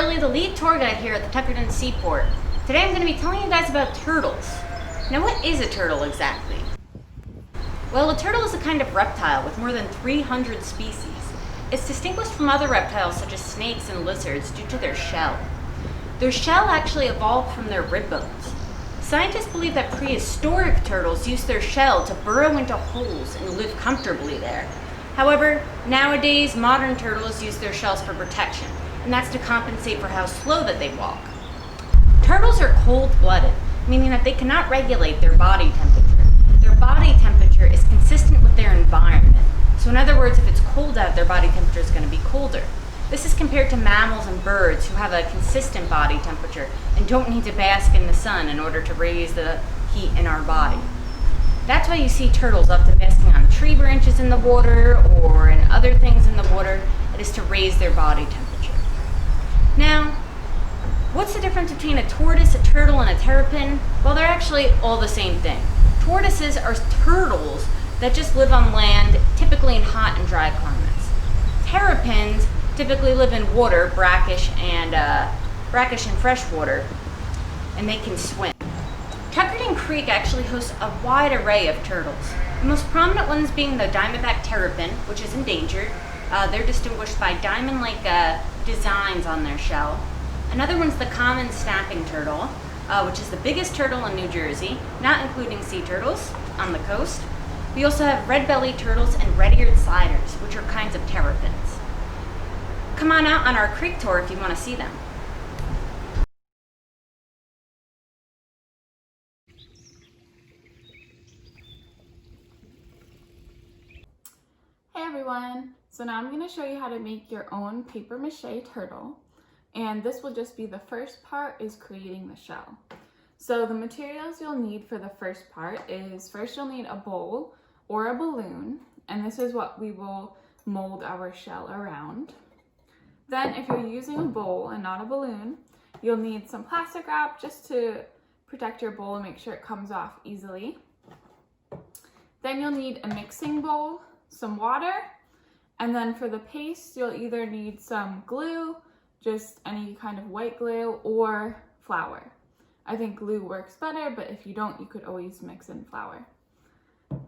Burley, the lead tour guide here at the Tuckerton Seaport. Today I'm going to be telling you guys about turtles. Now, what is a turtle exactly? Well, a turtle is a kind of reptile with more than 300 species. It's distinguished from other reptiles such as snakes and lizards due to their shell. Their shell actually evolved from their rib bones. Scientists believe that prehistoric turtles used their shell to burrow into holes and live comfortably there. However, nowadays modern turtles use their shells for protection, and that's to compensate for how slow that they walk. Turtles are cold-blooded, meaning that they cannot regulate their body temperature. Their body temperature is consistent with their environment. So in other words, if it's cold out, their body temperature is going to be colder. This is compared to mammals and birds who have a consistent body temperature and don't need to bask in the sun in order to raise the heat in our body. That's why you see turtles often basking on tree branches in the water or in other things in the water. It is to raise their body temperature. Now, what's the difference between a tortoise, a turtle, and a terrapin? Well, they're actually all the same thing. Tortoises are turtles that just live on land, typically in hot and dry climates. Terrapins typically live in water, brackish and fresh water, and they can swim. Tuckerton Creek actually hosts a wide array of turtles. The most prominent ones being the diamondback terrapin, which is endangered. They're distinguished by diamond-like designs on their shell. Another one's the common snapping turtle, which is the biggest turtle in New Jersey, not including sea turtles on the coast. We also have red-bellied turtles and red-eared sliders, which are kinds of terrapins. Come on out on our creek tour if you want to see them. Hey everyone! So now I'm going to show you how to make your own paper mache turtle, and this will just be the first part, is creating the shell. So the materials you'll need for the first part is, first you'll need a bowl or a balloon, and this is what we will mold our shell around. Then if you're using a bowl and not a balloon, you'll need some plastic wrap just to protect your bowl and make sure it comes off easily. Then you'll need a mixing bowl, some water, and then for the paste you'll either need some glue, just any kind of white glue, or flour. I think glue works better, but if you don't, you could always mix in flour.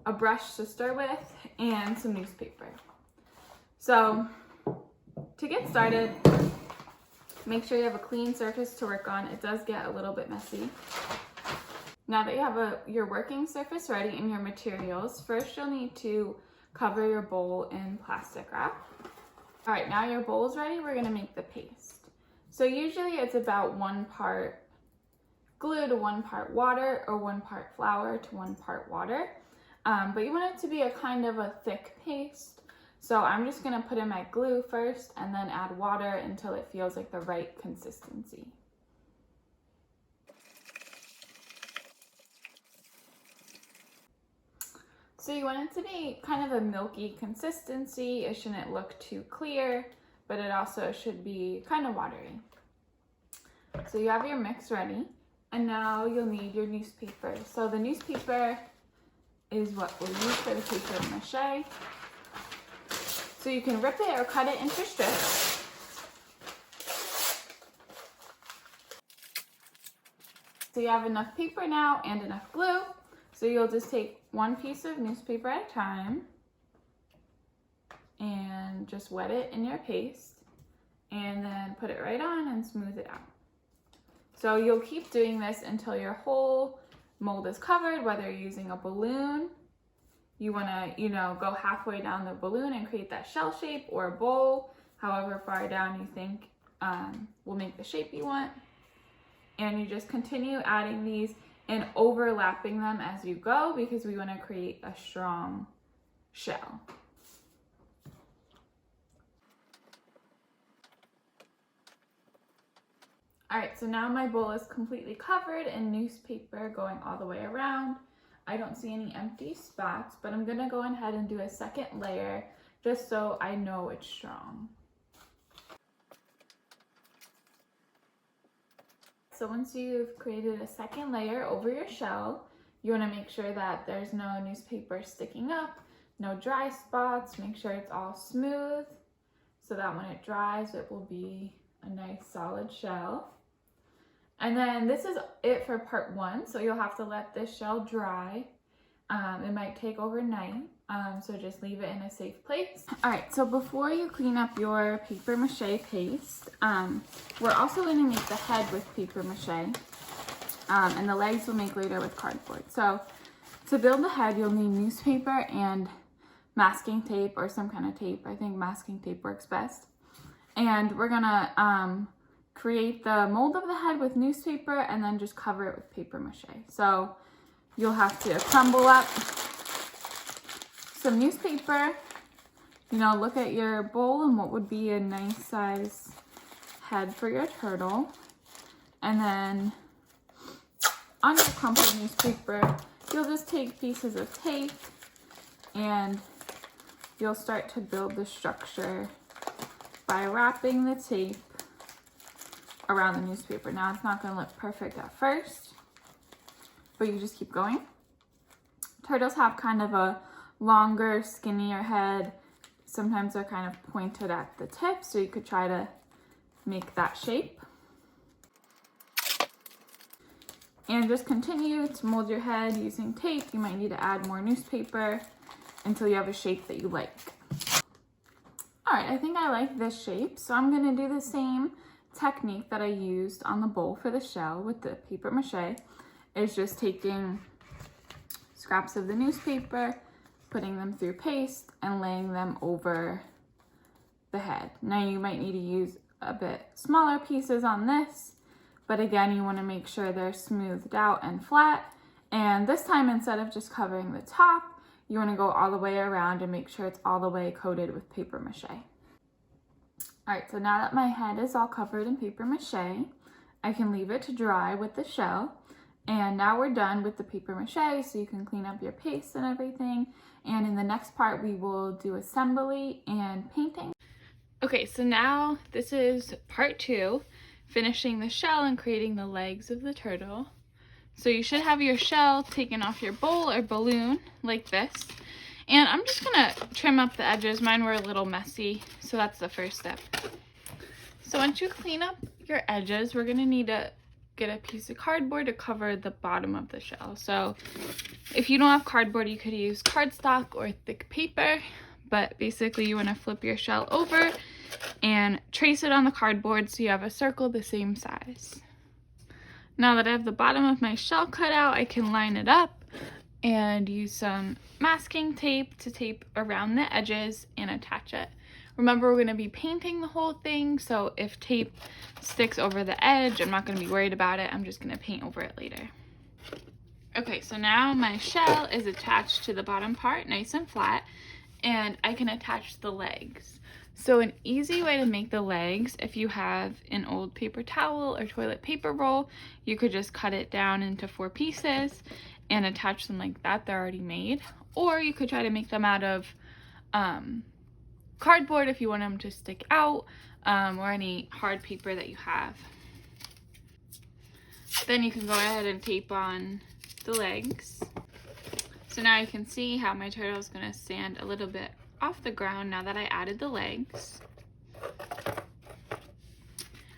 A brush to stir with, and some newspaper. So to get started, make sure you have a clean surface to work on. It does get a little bit messy. Now that you have your working surface ready and your materials, first you'll need to cover your bowl in plastic wrap. All right, now your bowl is ready, we're gonna make the paste. So usually it's about 1 part glue to 1 part water, or 1 part flour to 1 part water. But you want it to be a kind of a thick paste. So I'm just gonna put in my glue first and then add water until it feels like the right consistency. So you want it to be kind of a milky consistency. It shouldn't look too clear, but it also should be kind of watery. So you have your mix ready, and now you'll need your newspaper. So the newspaper is what we'll use for the paper mache. So you can rip it or cut it into strips. So you have enough paper now and enough glue. So you'll just take 1 piece of newspaper at a time and just wet it in your paste, and then put it right on and smooth it out. So you'll keep doing this until your whole mold is covered. Whether you're using a balloon, you want to, go halfway down the balloon and create that shell shape, or a bowl, however far down you think will make the shape you want. And you just continue adding these and overlapping them as you go, because we want to create a strong shell. All right, so now my bowl is completely covered in newspaper going all the way around. I don't see any empty spots, but I'm gonna go ahead and do a second layer just so I know it's strong. So once you've created a second layer over your shell, you want to make sure that there's no newspaper sticking up, no dry spots. Make sure it's all smooth so that when it dries, it will be a nice solid shell. And then this is it for part 1, so you'll have to let this shell dry. It might take overnight, so just leave it in a safe place. All right, so before you clean up your paper mache paste, we're also going to make the head with paper mache, and the legs we'll make later with cardboard. So to build the head, you'll need newspaper and masking tape or some kind of tape. I think masking tape works best. And we're gonna create the mold of the head with newspaper and then just cover it with paper mache. So you'll have to crumble up some newspaper, you know, look at your bowl and what would be a nice size head for your turtle. And then on your crumpled newspaper, you'll just take pieces of tape and you'll start to build the structure by wrapping the tape around the newspaper. Now it's not going to look perfect at first, but you just keep going. Turtles have kind of a longer, skinnier head. Sometimes they're kind of pointed at the tip, so you could try to make that shape. And just continue to mold your head using tape. You might need to add more newspaper until you have a shape that you like. All right, I think I like this shape, so I'm gonna do the same technique that I used on the bowl for the shell with the paper mache. Is just taking scraps of the newspaper, putting them through paste, and laying them over the head. Now you might need to use a bit smaller pieces on this, but again, you want to make sure they're smoothed out and flat. And this time, instead of just covering the top, you want to go all the way around and make sure it's all the way coated with paper mache. All right, so now that my head is all covered in paper mache, I can leave it to dry with the shell. And now we're done with the paper mache, so you can clean up your paste and everything. And in the next part, we will do assembly and painting. Okay, so now this is part 2, finishing the shell and creating the legs of the turtle. So you should have your shell taken off your bowl or balloon like this. And I'm just gonna trim up the edges. Mine were a little messy, so that's the first step. So once you clean up your edges, we're gonna need to get a piece of cardboard to cover the bottom of the shell. So if you don't have cardboard, you could use cardstock or thick paper, but basically you want to flip your shell over and trace it on the cardboard so you have a circle the same size. Now that I have the bottom of my shell cut out, I can line it up and use some masking tape to tape around the edges and attach it. Remember, we're going to be painting the whole thing, so if tape sticks over the edge, I'm not going to be worried about it. I'm just going to paint over it later. Okay, so now my shell is attached to the bottom part, nice and flat, and I can attach the legs. So an easy way to make the legs, if you have an old paper towel or toilet paper roll, you could just cut it down into 4 pieces and attach them like that. They're already made. Or you could try to make them out of cardboard if you want them to stick out, or any hard paper that you have. Then you can go ahead and tape on the legs. So now you can see how my turtle is going to stand a little bit off the ground now that I added the legs.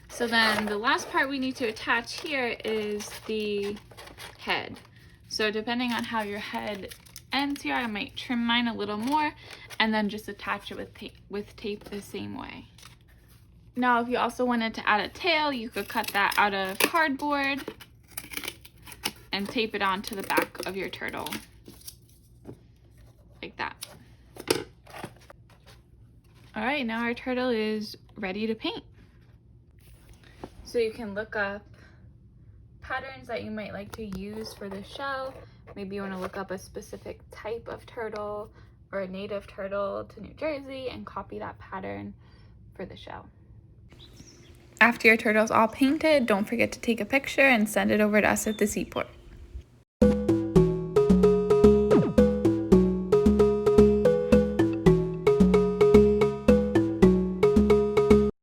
So then the last part we need to attach here is the head. So depending on how your head ends here, I might trim mine a little more and then just attach it with tape the same way. Now if you also wanted to add a tail, you could cut that out of cardboard and tape it onto the back of your turtle like that. All right, now our turtle is ready to paint. So you can look up patterns that you might like to use for the shell. Maybe you want to look up a specific type of turtle or a native turtle to New Jersey and copy that pattern for the shell. After your turtle's all painted, don't forget to take a picture and send it over to us at the seaport.